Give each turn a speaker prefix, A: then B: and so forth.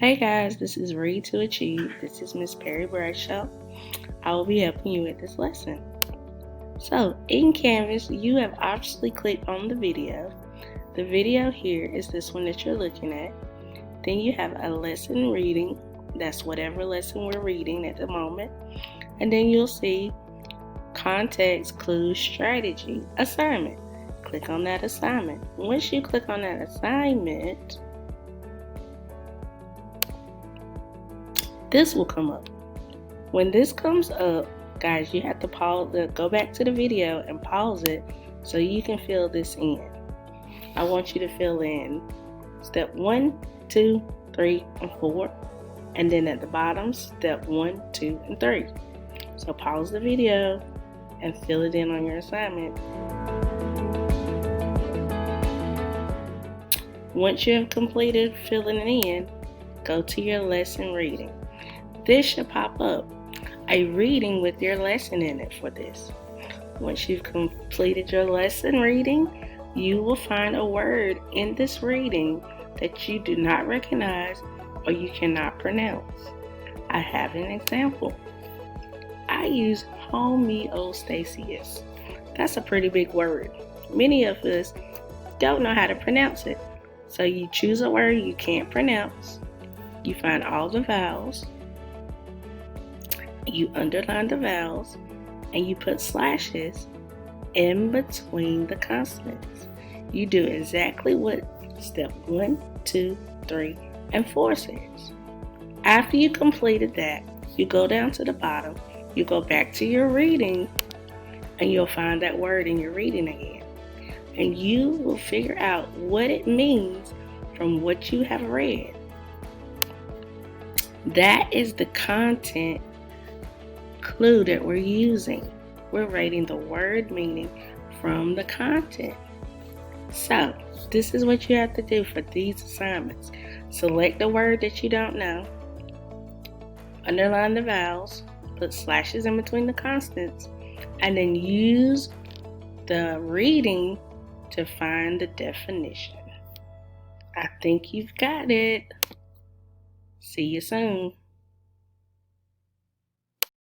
A: Hey guys, this is Read to Achieve. This is Miss Perry Bradshaw. I will be helping you with this lesson. So, in Canvas, you have obviously clicked on the video. The video here is this one that you're looking at. Then you have a lesson reading. That's whatever lesson we're reading at the moment. And then you'll see context, clues, strategy, assignment. Click on that assignment. Once you click on that assignment, this will come up. When this comes up, guys, you have to go back to the video and pause it so you can fill this in. I want you to fill in step 1, 2, 3, and 4. And then at the bottom, step 1, 2, and 3. So pause the video and fill it in on your assignment. Once you have completed filling it in, go to your lesson reading. This should pop up, a reading with your lesson in it for this. Once you've completed your lesson reading, you will find a word in this reading that you do not recognize or you cannot pronounce. I have an example. I use homeostasis. That's a pretty big word. Many of us don't know how to pronounce it. So you choose a word you can't pronounce. You find all the vowels. You underline the vowels and you put slashes in between the consonants. You do exactly what step 1, 2, 3, and 4 says. After you completed that, you go down to the bottom, you go back to your reading, and you'll find that word in your reading again. And you will figure out what it means from what you have read. That is the content clue that we're using. We're writing the word meaning from the content. So, this is what you have to do for these assignments. Select the word that you don't know, underline the vowels, put slashes in between the consonants, and then use the reading to find the definition. I think you've got it. See you soon.